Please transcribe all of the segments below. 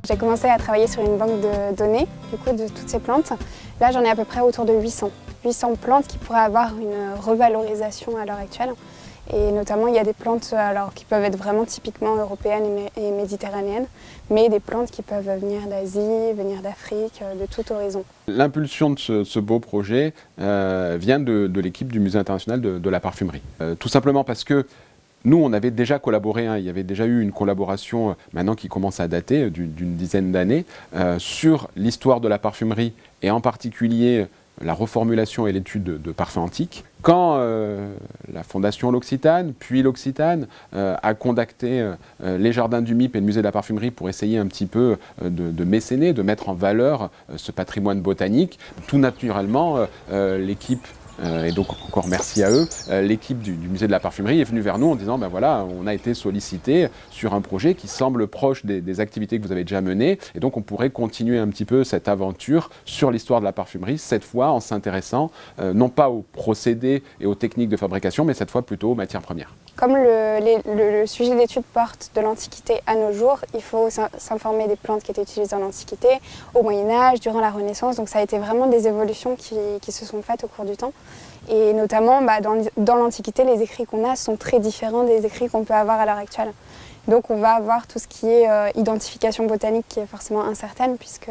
J'ai commencé à travailler sur une banque de données du coup, de toutes ces plantes. Là, j'en ai à peu près autour de 800. 800 plantes qui pourraient avoir une revalorisation à l'heure actuelle. Et notamment, il y a des plantes qui peuvent être vraiment typiquement européennes et méditerranéennes, mais des plantes qui peuvent venir d'Asie, venir d'Afrique, de tout horizon. L'impulsion de ce beau projet vient de l'équipe du Musée international de la parfumerie. Tout simplement parce que nous, on avait déjà collaboré, il y avait déjà eu une collaboration maintenant qui commence à dater d'une dizaine d'années sur l'histoire de la parfumerie et en particulier la reformulation et l'étude de parfums antiques. Quand la Fondation L'Occitane, puis l'Occitane, a contacté les Jardins du MIP et le Musée de la Parfumerie pour essayer un petit peu de mécéner, de mettre en valeur ce patrimoine botanique, tout naturellement, l'équipe et donc encore merci à eux, l'équipe du Musée de la Parfumerie est venue vers nous en disant ben voilà, on a été sollicité sur un projet qui semble proche des activités que vous avez déjà menées et donc on pourrait continuer un petit peu cette aventure sur l'histoire de la parfumerie, cette fois en s'intéressant non pas aux procédés et aux techniques de fabrication mais cette fois plutôt aux matières premières. Comme le sujet d'étude porte de l'Antiquité à nos jours, il faut s'informer des plantes qui étaient utilisées en Antiquité, au Moyen-Âge, durant la Renaissance. Donc ça a été vraiment des évolutions qui se sont faites au cours du temps. Et notamment, dans l'Antiquité, les écrits qu'on a sont très différents des écrits qu'on peut avoir à l'heure actuelle. Donc on va avoir tout ce qui est identification botanique qui est forcément incertaine puisque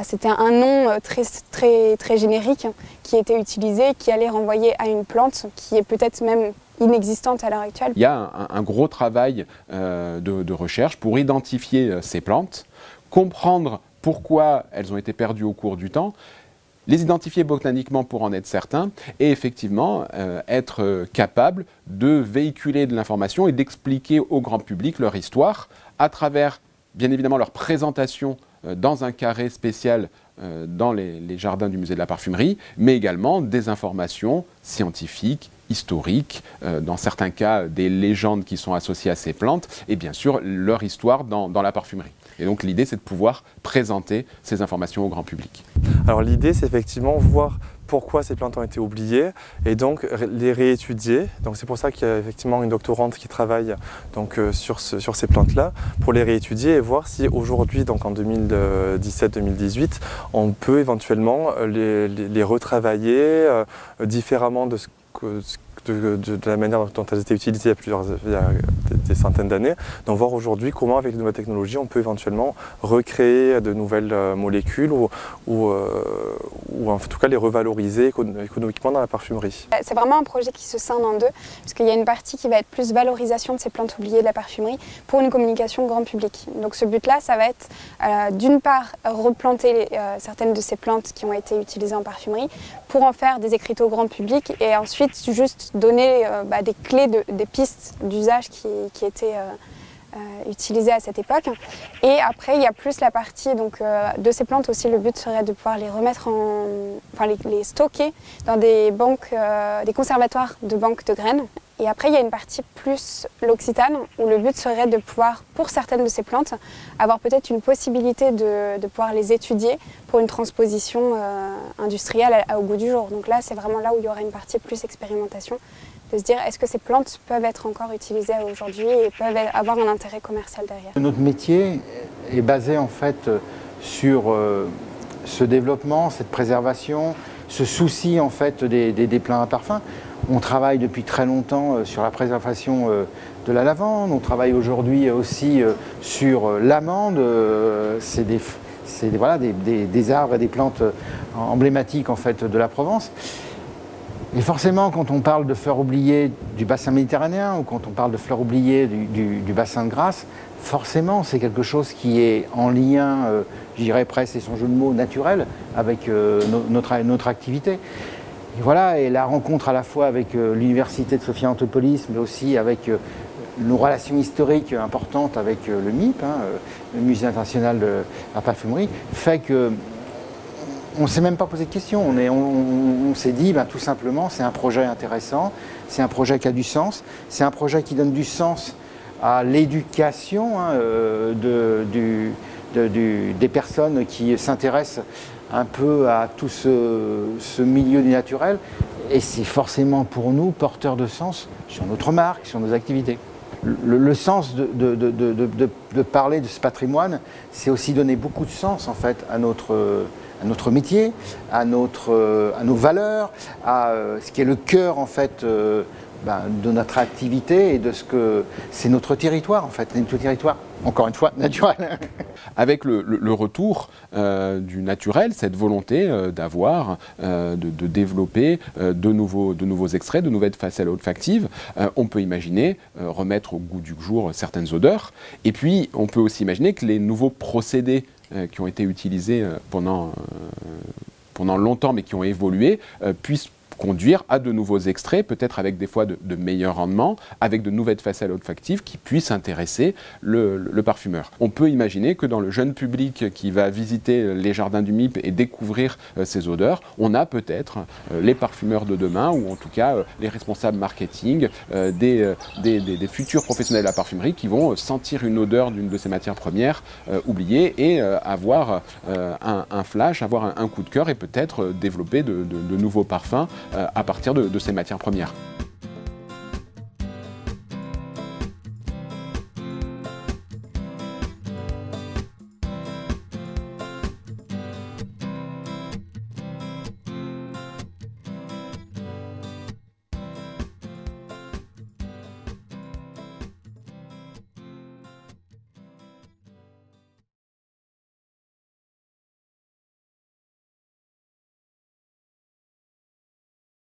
c'était un nom très générique qui était utilisé, qui allait renvoyer à une plante qui est peut-être même inexistante à l'heure actuelle. Il y a un gros travail de recherche pour identifier ces plantes, comprendre pourquoi elles ont été perdues au cours du temps, les identifier botaniquement pour en être certain et effectivement être capable de véhiculer de l'information et d'expliquer au grand public leur histoire à travers bien évidemment leur présentation dans un carré spécial dans les jardins du musée de la parfumerie, mais également des informations scientifiques, historiques, dans certains cas des légendes qui sont associées à ces plantes et bien sûr leur histoire dans la parfumerie. Et donc l'idée c'est de pouvoir présenter ces informations au grand public. Alors l'idée c'est effectivement voir pourquoi ces plantes ont été oubliées et donc les réétudier. Donc c'est pour ça qu'il y a effectivement une doctorante qui travaille donc, sur ces plantes-là pour les réétudier et voir si aujourd'hui, donc en 2017-2018, on peut éventuellement les retravailler différemment de la manière dont elles étaient utilisées il y a des centaines d'années. Donc voir aujourd'hui comment avec de nouvelles technologies on peut éventuellement recréer de nouvelles molécules ou en tout cas les revaloriser économiquement dans la parfumerie. C'est vraiment un projet qui se scinde en deux, parce qu'il y a une partie qui va être plus valorisation de ces plantes oubliées de la parfumerie pour une communication grand public. Donc ce but-là, ça va être d'une part replanter certaines de ces plantes qui ont été utilisées en parfumerie pour en faire des écriteaux grand public et ensuite juste donner des clés, des pistes d'usage qui étaient utilisées à cette époque. Et après, il y a plus la partie de ces plantes aussi. Le but serait de pouvoir les remettre les stocker dans des banques, des conservatoires de banques de graines. Et après, il y a une partie plus l'Occitane, où le but serait de pouvoir, pour certaines de ces plantes, avoir peut-être une possibilité de pouvoir les étudier pour une transposition industrielle au goût du jour. Donc là, c'est vraiment là où il y aura une partie plus expérimentation, de se dire est-ce que ces plantes peuvent être encore utilisées aujourd'hui et peuvent avoir un intérêt commercial derrière. Notre métier est basé en fait sur ce développement, cette préservation, ce souci en fait des plants à parfum. On travaille depuis très longtemps sur la préservation de la lavande, on travaille aujourd'hui aussi sur l'amande, c'est des arbres et des plantes emblématiques en fait de la Provence. Et forcément, quand on parle de fleurs oubliées du bassin méditerranéen ou quand on parle de fleurs oubliées du bassin de Grasse, forcément c'est quelque chose qui est en lien, je dirais presque, et son jeu de mots naturel, avec notre activité. Et voilà, et la rencontre à la fois avec l'université de Sophia Antipolis, mais aussi avec nos relations historiques importantes avec le MIP, le Musée international de la parfumerie, fait que on ne s'est même pas posé de questions. On s'est dit tout simplement c'est un projet intéressant, c'est un projet qui a du sens, c'est un projet qui donne du sens à l'éducation des personnes qui s'intéressent un peu à tout ce milieu du naturel et c'est forcément pour nous porteur de sens sur notre marque, sur nos activités. le sens de parler de ce patrimoine, c'est aussi donner beaucoup de sens en fait à notre métier, à nos valeurs, à ce qui est le cœur en fait de notre activité et de ce que c'est notre territoire en fait, notre territoire, encore une fois, naturel. Avec le retour du naturel, cette volonté d'avoir, de développer de nouveaux extraits, de nouvelles faciales olfactives, on peut imaginer remettre au goût du jour certaines odeurs. Et puis, on peut aussi imaginer que les nouveaux procédés qui ont été utilisés pendant longtemps, mais qui ont évolué, puissent conduire à de nouveaux extraits, peut-être avec des fois de meilleurs rendements, avec de nouvelles faciales olfactives qui puissent intéresser le parfumeur. On peut imaginer que dans le jeune public qui va visiter les jardins du MIP et découvrir ces odeurs, on a peut-être les parfumeurs de demain, ou en tout cas les responsables marketing, des futurs professionnels de la parfumerie qui vont sentir une odeur d'une de ces matières premières oubliées et avoir un flash, avoir un coup de cœur et peut-être développer de nouveaux parfums à partir de ces matières premières.